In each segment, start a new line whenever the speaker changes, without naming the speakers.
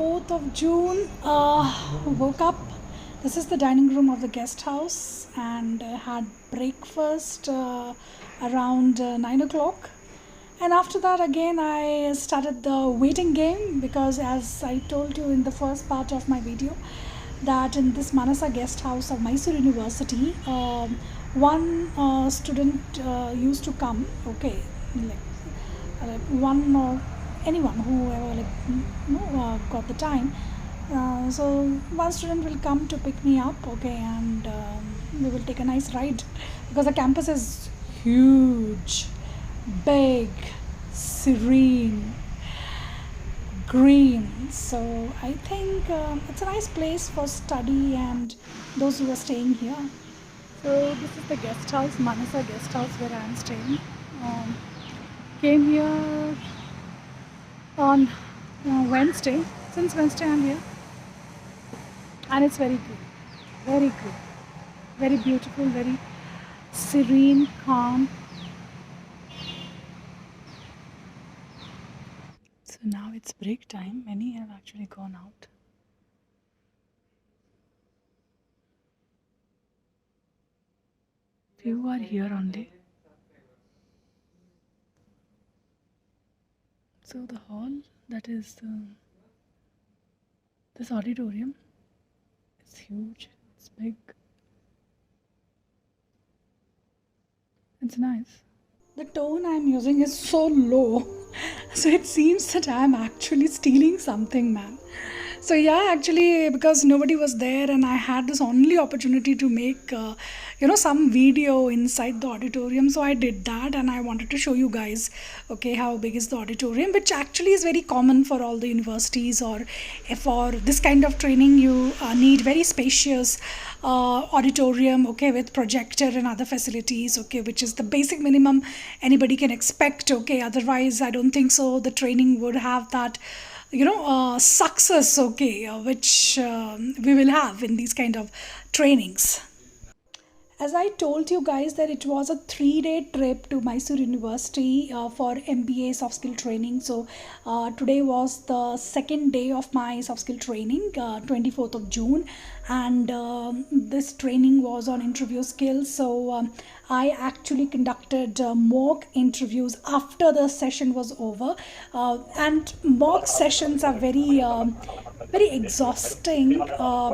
4th of June, woke up. This is the dining room of the guest house and had breakfast around 9 o'clock. And after that, again, I started the waiting game because, as I told you in the first part of my video, that in this Manasa guest house of Mysore University, one student used to come, okay, one or anyone whoever got the time. So one student will come to pick me up, okay, and we will take a nice ride because the campus is huge, big, serene, green. So I think it's a nice place for study and those who are staying here. So this is the guest house, Manasa guest house, where I am staying. Came here on Wednesday. Since Wednesday I am here, and it's very good, very beautiful, very serene, calm. So now it's break time. Many have actually gone out. Few are here only. So the hall, that is this auditorium, it's huge, it's big, it's nice. The tone I'm using is so low, so it seems that I'm actually stealing something, man. So yeah, actually, because nobody was there and I had this only opportunity to make some video inside the auditorium, so I did that and I wanted to show you guys, okay, how big is the auditorium, which actually is very common for all the universities, or for this kind of training you need very spacious auditorium, okay, with projector and other facilities, okay, which is the basic minimum anybody can expect, okay. Otherwise I don't think so the training would have that success, okay, which we will have in these kind of trainings. As I told you guys that it was a 3-day trip to Mysore University for MBA soft skill training. So today was the second day of my soft skill training, 24th of June, and this training was on interview skills. So I actually conducted mock interviews after the session was over, and mock sessions are very exhausting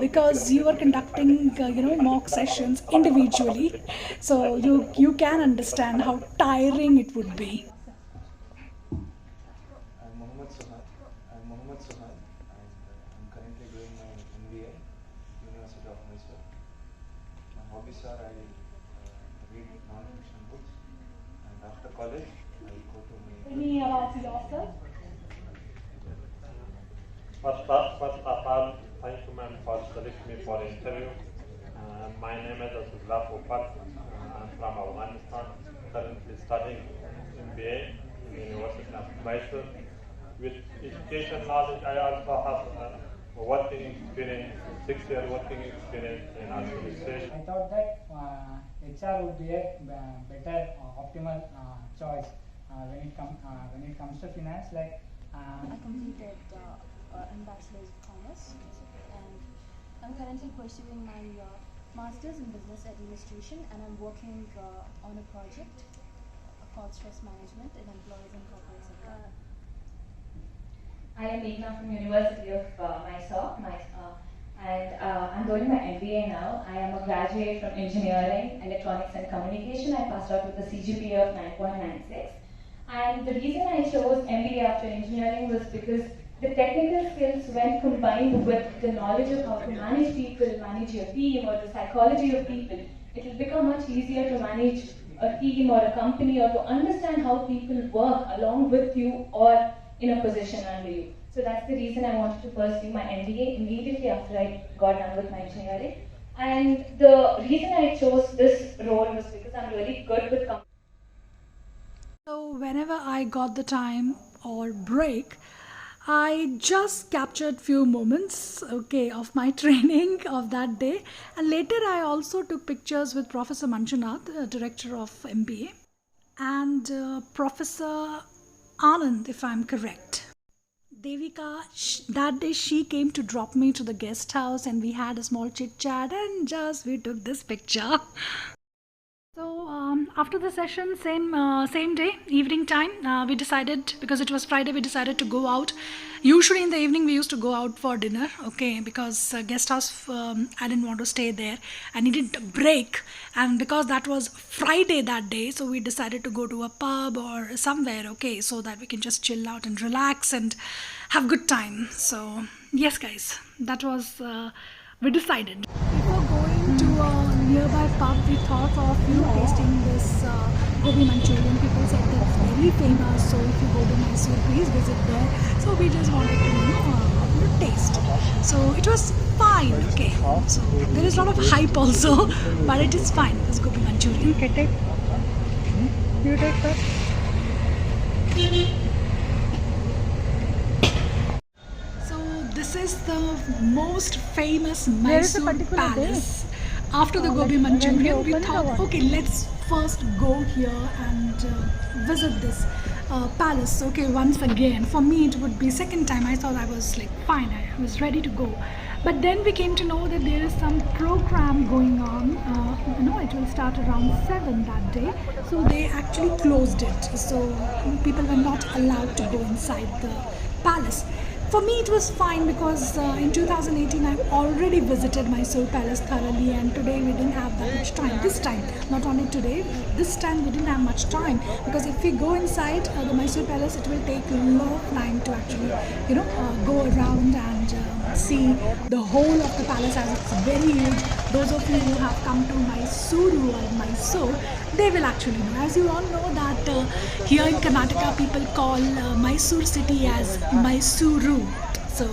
because you are conducting mock sessions individually, so you can understand how tiring it would be.
I'm currently doing my MBA, University of Mysore. My hobbies are I read non-fiction books, and after college I go to my.
Tell me about yourself.
First of all, thank you, ma'am, for selecting me for the interview. My name is Asugla Popal. I'm from Afghanistan, currently studying MBA in the University of Mysore. With education knowledge, I also have working experience, 6-year working experience in administration.
I thought that HR would be a better optimal choice when it comes to finance.
I completed in Bachelor's of Commerce, and I'm currently pursuing my Master's in Business Administration, and I'm working on a project called Stress Management in Employees and Corporate Sector.
I am Meghna from University of Mysore, and I'm doing my MBA now. I am a graduate from Engineering, Electronics and Communication. I passed out with a CGPA of 9.96. And the reason I chose MBA after engineering was because the technical skills, when combined with the knowledge of how to manage people, manage your team, or the psychology of people, it will become much easier to manage a team or a company, or to understand how people work along with you or in a position under you. So that's the reason I wanted to pursue my MBA immediately after I got done with my engineering. And the reason I chose this role was because I'm really good with companies.
So whenever I got the time or break, I just captured few moments, okay, of my training of that day, and later I also took pictures with Professor Manjunath, director of MBA, and Professor Anand, if I'm correct. Devika, that day she came to drop me to the guest house and we had a small chit chat and just we took this picture. So after the session, same day, evening time, we decided, because it was Friday, we decided to go out. Usually in the evening we used to go out for dinner, okay, because guest house, I didn't want to stay there. I needed a break, and because that was Friday that day, so we decided to go to a pub or somewhere, okay, so that we can just chill out and relax and have good time. So yes, guys, that was we decided. Before going to a nearby pub, we thought of tasting this gobi Manchurian. People said that it's very famous, so if you go to Mysore, please visit there. So we just wanted to taste. So it was fine, okay. So there is a lot of hype also, but it is fine. This gobi Manchurian. Okay, take. You take first. This is the most famous Mysore palace. After the gobi Manchurian, we thought, okay, let's first go here and visit this palace. Okay, once again. For me, it would be second time. I thought I was like fine. I was ready to go. But then we came to know that there is some program going on. It will start around 7 that day. So they actually closed it. So people were not allowed to go inside the palace. For me it was fine because in 2018 I've already visited Mysore Palace thoroughly, and today we didn't have that much time. This time, not only today, this time we didn't have much time, because if we go inside the Mysore Palace, it will take a lot of time to actually go around and see the whole of the palace, as it's very huge. Those of you who have come to Mysore or Mysore, they will actually know. As you all know that here in Karnataka people call Mysore city as Mysuru. So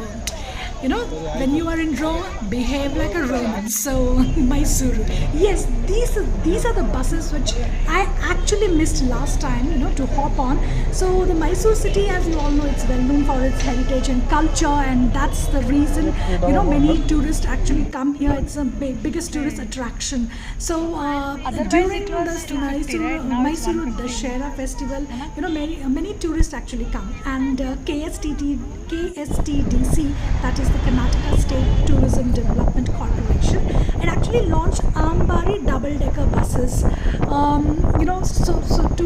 when you are in Rome, behave like a Roman. So Mysuru. Yes, these are the buses which I actually missed last time, to hop on. So the Mysore city, as you all know, it's well known for its heritage and culture, and that's the reason many tourists actually come here. It's the biggest tourist attraction. So during this Mysuru Dussehra festival, many tourists actually come, and KSTDC, that is the Karnataka State Tourism Development Corporation, it actually launched Ambari double-decker buses.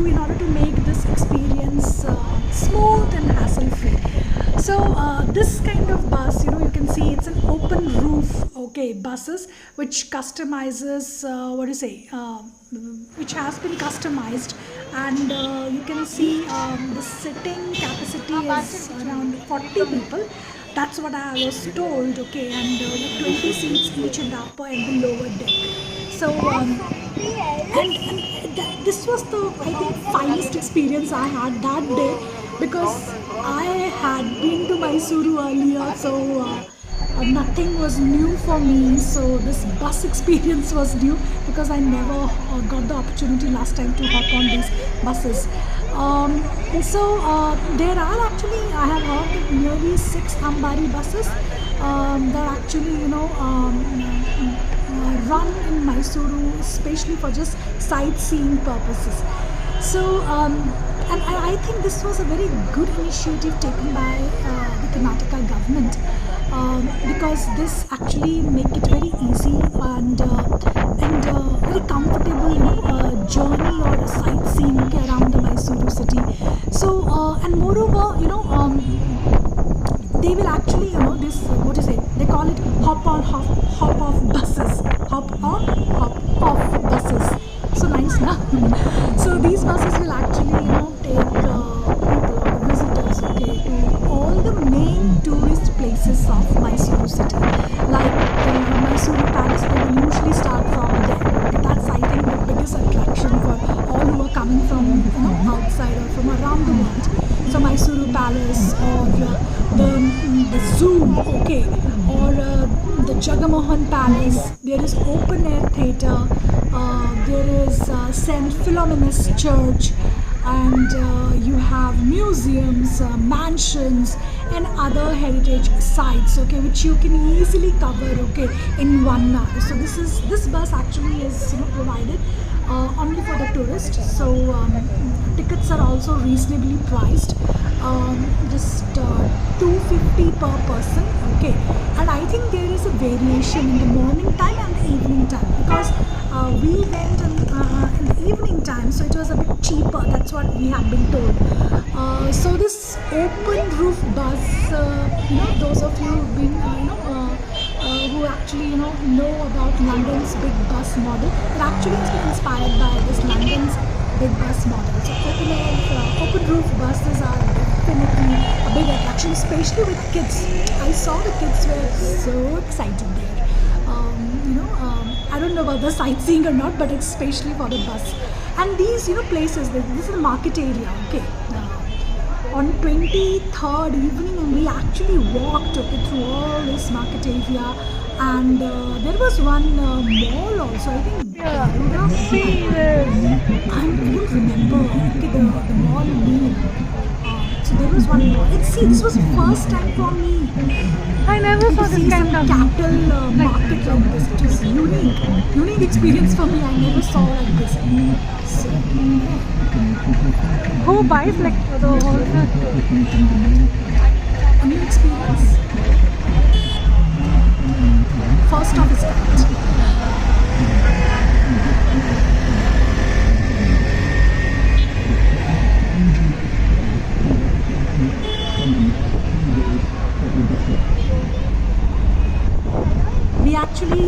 In order to make this experience smooth and hassle-free. So this kind of bus, you can see it's an open roof, buses which customizes which has been customized, and you can see the sitting capacity is around 40 people. That's what I was told, and 20 seats each in the upper and the lower deck. So this was the, I think, finest experience I had that day, because I had been to Mysuru earlier, so nothing was new for me. So this bus experience was new, because I never got the opportunity last time to hop on these buses. There are actually, I have heard, nearly 6 Ambari buses that actually run in Mysuru, especially for just sightseeing purposes. So and I think this was a very good initiative taken by the Karnataka government, because this actually make it very easy and very comfortable journey or sightseeing around the Mysuru city. So and moreover, they will actually, they call it hop on, hop off buses. Hop on, hop off buses. So nice, na? So these buses will actually, take people or visitors, to all the main tourist places of Mysore city. Like the Mysore Palace, they will usually start from there. That's, I think, the biggest attraction for all who are coming from outside or from around the world. So Mysore Palace, or the zoo, or the Jagamohan Palace. There is open air theatre. There is St. Philomena's Church, and you have museums, mansions, and other heritage sites, which you can easily cover, in 1 hour. So this bus actually is provided only for the tourist, so tickets are also reasonably priced, just 250 per person. Okay, and I think there is a variation in the morning time and the evening time, because we went in the evening time, so it was a bit cheaper. That's what we have been told. So this open roof bus, those of you who've been, who actually know about London's big bus model, it actually has been inspired by this London's big bus model. So open roof buses are definitely a big attraction, especially with kids. I saw the kids were so excited there. I don't know about the sightseeing or not, but it's especially for the bus. And these places, this is the market area. Okay. On 23rd evening, and we actually walked through all this market area, and there was one mall also. I think I don't remember the mall name. So there was one mall. This was the first time for me.
I never saw this kind of
cattle market like this. It was unique experience for me. I never saw like this. So,
who buys like the whole
a new experience. First of its kind. We actually,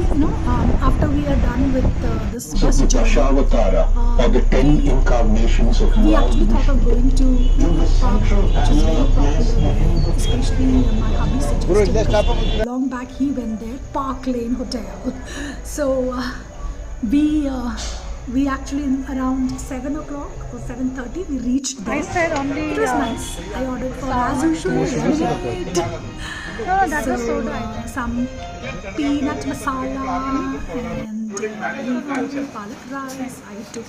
after we are done with this bus journey,
or the 10 incarnations of
we actually thought of going to park, which is very popular, especially my hubby suggested. Long back he went there, Park Lane Hotel. So we actually around 7 o'clock or 7:30 we reached there.
I said only.
It was nice. I ordered for as usual lemonade.
No, that was soda.
Some peanut masala and palak rice. I took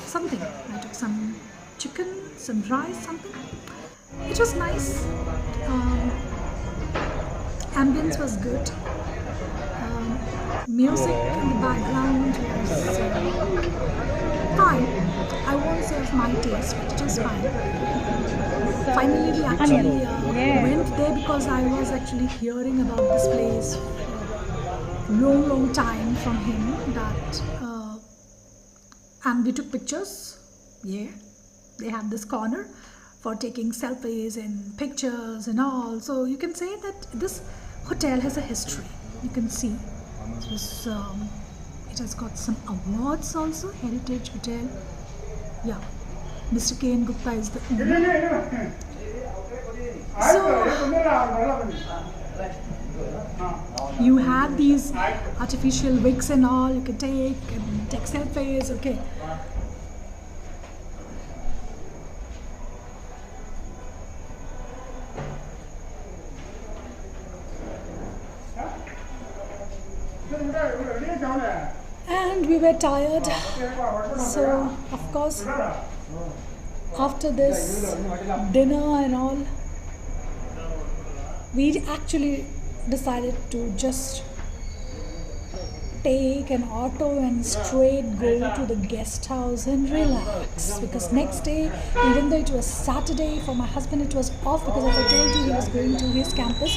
something. I took some chicken, some rice, something. It was nice. Ambience was good. Music in the background was fine. I won't say of my taste, but it was fine. Finally, we actually went there because I was actually hearing about this place for a long time from him. And we took pictures. Yeah, they have this corner for taking selfies and pictures and all. So you can say that this hotel has a history. You can see. It has got some awards also. Heritage Hotel. Yeah, Mr. K.N. Gupta is the owner. So you have these artificial wigs and all. You can take selfies. Okay. And we were tired, so of course after this dinner and all, we actually decided to just take an auto and straight go to the guest house and relax, because next day, even though it was Saturday, for my husband it was off, because as I told you, he was going to his campus.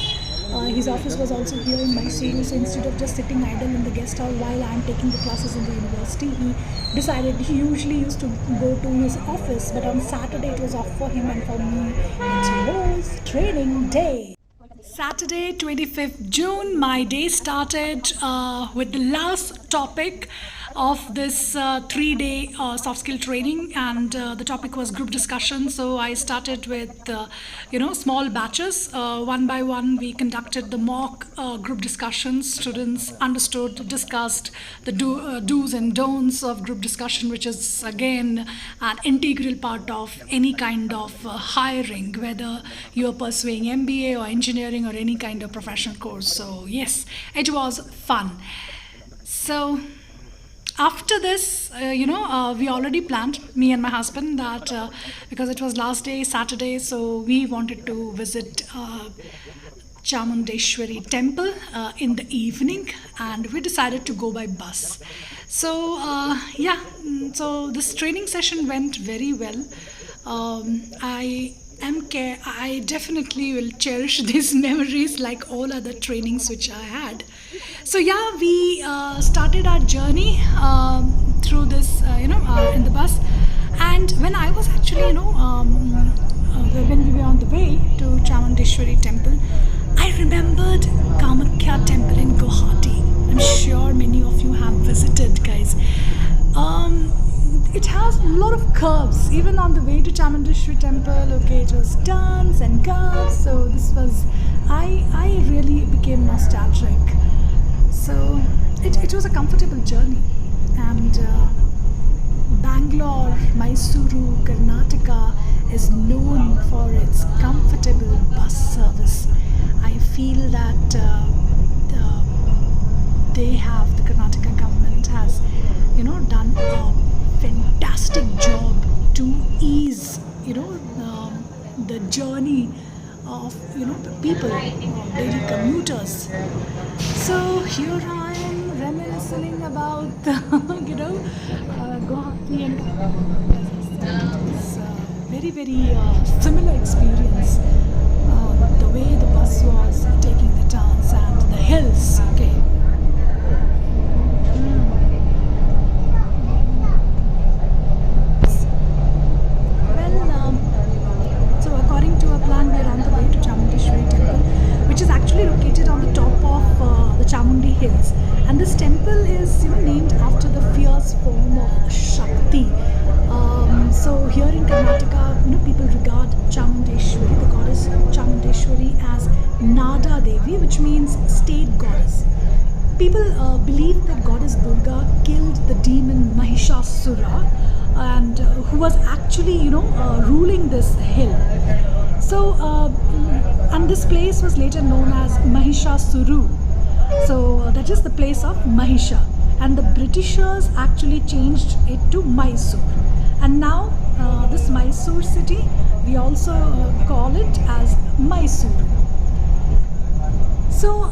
His office was also here in Mysore, so instead of just sitting idle in the guest house while I am taking the classes in the university, he decided, he usually used to go to his office, but on Saturday it was off for him, and for me it was training day. Saturday 25th June, my day started with the last topic of this 3-day soft skill training, and the topic was group discussion. So I started with small batches. One by one we conducted the mock group discussions. Students understood, discussed the do's and don'ts of group discussion, which is again an integral part of any kind of hiring, whether you are pursuing MBA or engineering or any kind of professional course. So yes, it was fun. So after this, we already planned, me and my husband, that because it was last day, Saturday, so we wanted to visit Chamundeshwari temple in the evening, and we decided to go by bus. So this training session went very well. I definitely will cherish these memories like all other trainings which I had. So yeah, we started our journey through this, in the bus. And when I was actually, when we were on the way to Chamundeshwari temple, I remembered Kamakya temple in Guwahati. I'm sure many of you have visited, guys. It has a lot of curves. Even on the way to Chamundeshwari temple, okay, it was turns and curves. So this was, I really became nostalgic. So it was a comfortable journey. And Bangalore, Mysore, Karnataka is known for its comfortable bus service. I feel that the Karnataka government has, done a fantastic job to ease, the journey of, the people, daily commuters. So here I am reminiscing about, Guwahati and it's very, very similar experience. The way the bus was taking the turns and the hills, okay. So according to our plan, we are on the way to Chamundeshwari temple, which is actually located on the top of the Chamundi hills. And this temple is named after the fierce form of Shakti. So here in Karnataka, people regard Chamundeshwari, the goddess Chamundeshwari, as Nada Devi, which means state goddess. People believe that goddess Durga killed the demon Mahishasura, and who was actually, ruling this hill. So, and this place was later known as Mahishasuru. So that is the place of Mahisha, and the Britishers actually changed it to Mysore. And now this Mysore city, we also call it as Mysore. So,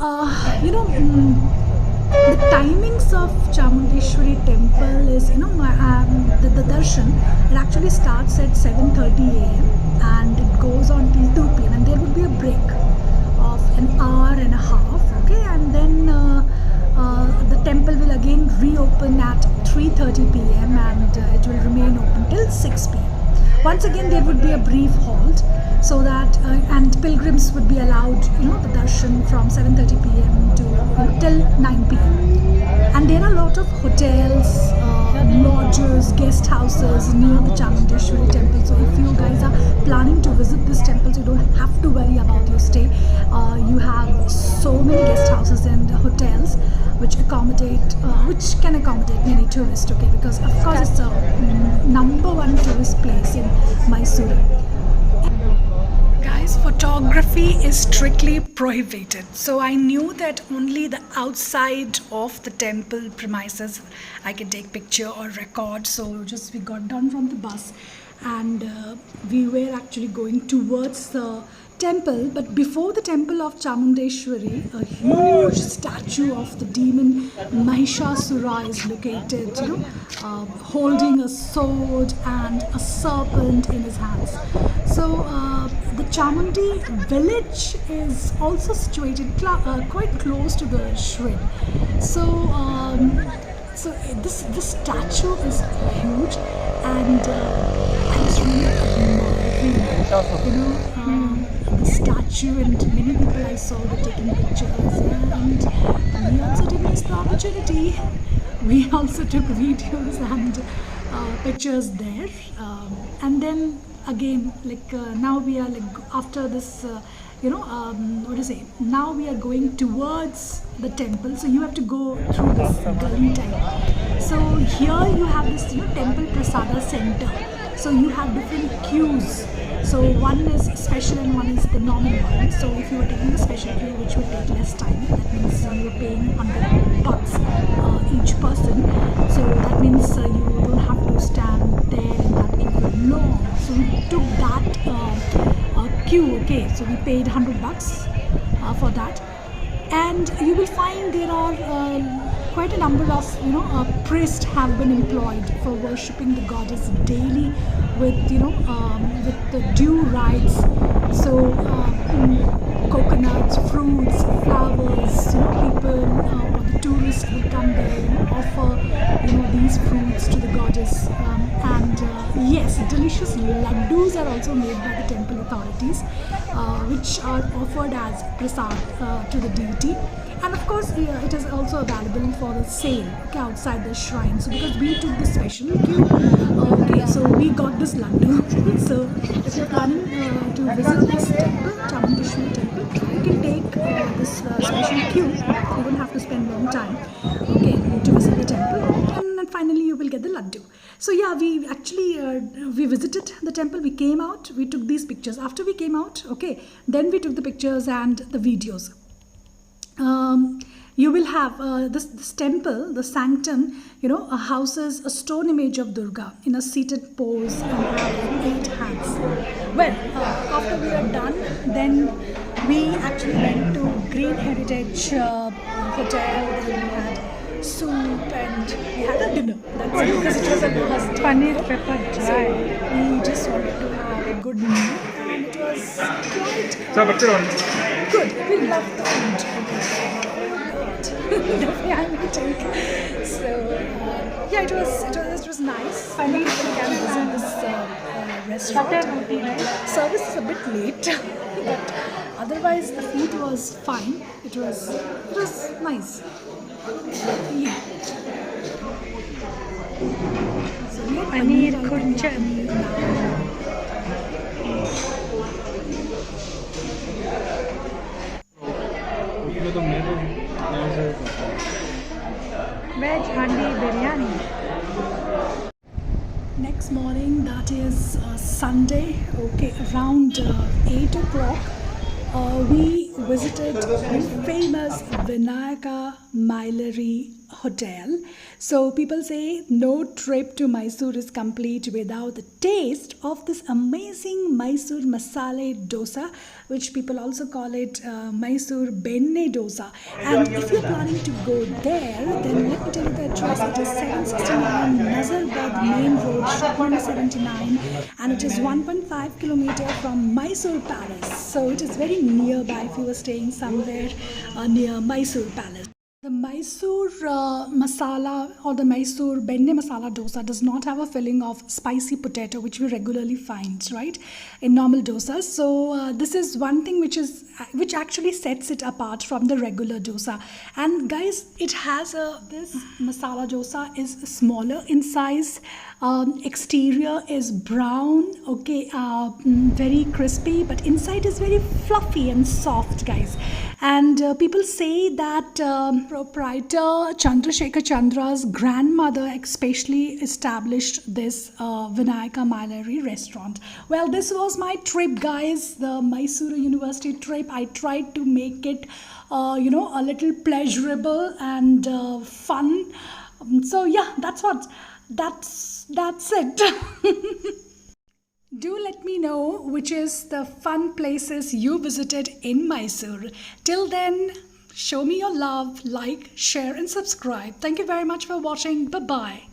the timings of Chamundeshwari temple is, the darshan, it actually starts at 7:30 a.m. and it goes on till 2 p.m. and there would be a break of an hour and a half, okay, and then the temple will again reopen at 3:30 p.m. and it will remain open till 6 p.m. Once again there would be a brief halt, so that and pilgrims would be allowed, the darshan from 7:30 p.m. to till 9 p.m. And there are a lot of hotels, lodges, guest houses near the Chamundeshwari temple. So if you guys are planning to visit this temple, so you don't have to worry about your stay. You have so many guest houses and hotels which can accommodate many tourists, okay, because of course it's a #1 tourist place in Mysore. Guys, photography is strictly prohibited. So I knew that only the outside of the temple premises I can take picture or record. So we got down from the bus and we were actually going towards the temple. But before the temple of Chamundeshwari, a huge statue of the demon Mahishasura is located, holding a sword and a serpent in his hands. So the Chamundi village is also situated quite close to the shrine. So this statue is huge, and I was really admiring, the statue, and many people I saw were taking pictures, and we also didn't miss the opportunity. We also took videos and pictures there, and then again, now we are after this, now we are going towards the temple, so you have to go through this gully type. So here you have this temple prasada center, so you have different queues. So one is special and one is the normal one. So if you are taking the special queue, which will take less time, that means you are paying $100 each person. So that means you don't have to stand there in that queue for long. So we took that queue, okay. So we paid $100 for that, and you will find there are quite a number of priests have been employed for worshipping the goddess daily with with the due rites. So coconuts, fruits, flowers. People or the tourists will come there and offer these fruits to the goddess. And yes, delicious laddus are also made by the temple authorities, which are offered as prasad to the deity. And of course, it is also available for the sale outside the shrine. So because we took the special queue, so we got this laddu. So if you're planning to visit this temple, Chamundeshwari temple, you can take this special queue. You don't have to spend long time, to visit the temple, and then finally you will get the laddu. So yeah, we actually we visited the temple. We came out. We took these pictures. After we came out, then we took the pictures and the videos. You will have this temple, the sanctum, houses a stone image of Durga in a seated pose and have 8 hands. Well, after we are done, then we actually went to Green Heritage Hotel. Then we had soup and we had a dinner. That's it, because it was a hostel.
Paneer pepper
So
dry.
we just wanted to have a good meal, and it was quite good. We loved the food. Definitely, I will take. So yeah, it was nice. Finally, we can visit this restaurant. Service is a bit late, but otherwise the food was fine. It was nice. Yeah. So we had
Paneer
I think,
kurcha. Veg handi biryani.
Next morning, that is Sunday, around 8 o'clock, we visited the famous Vinayaka Maileri Hotel. So people say no trip to Mysore is complete without the taste of this amazing Mysore masala dosa, which people also call it Mysore benne dosa. And if you're planning to go there, then let me tell you the address. It is 769 Nazarbad Main Road, shop number 79, and it is 1.5 kilometer from Mysore Palace. So it is very nearby if you were staying somewhere near Mysore Palace. The Mysore masala or the Mysore benne masala dosa does not have a filling of spicy potato, which we regularly find, right, in normal dosas. So this is one thing which actually sets it apart from the regular dosa. And guys, it has this masala dosa is smaller in size. Exterior is brown, very crispy, but inside is very fluffy and soft, guys. And people say that proprietor Chandrasekhar Chandra's grandmother especially established this Vinayaka Maileri restaurant. Well, this was my trip, guys, the Mysore University trip. I tried to make it a little pleasurable and fun. So yeah, that's it. Do let me know which is the fun places you visited in Mysore. Till then, show me your love, like, share and subscribe. Thank you very much for watching. Bye-bye.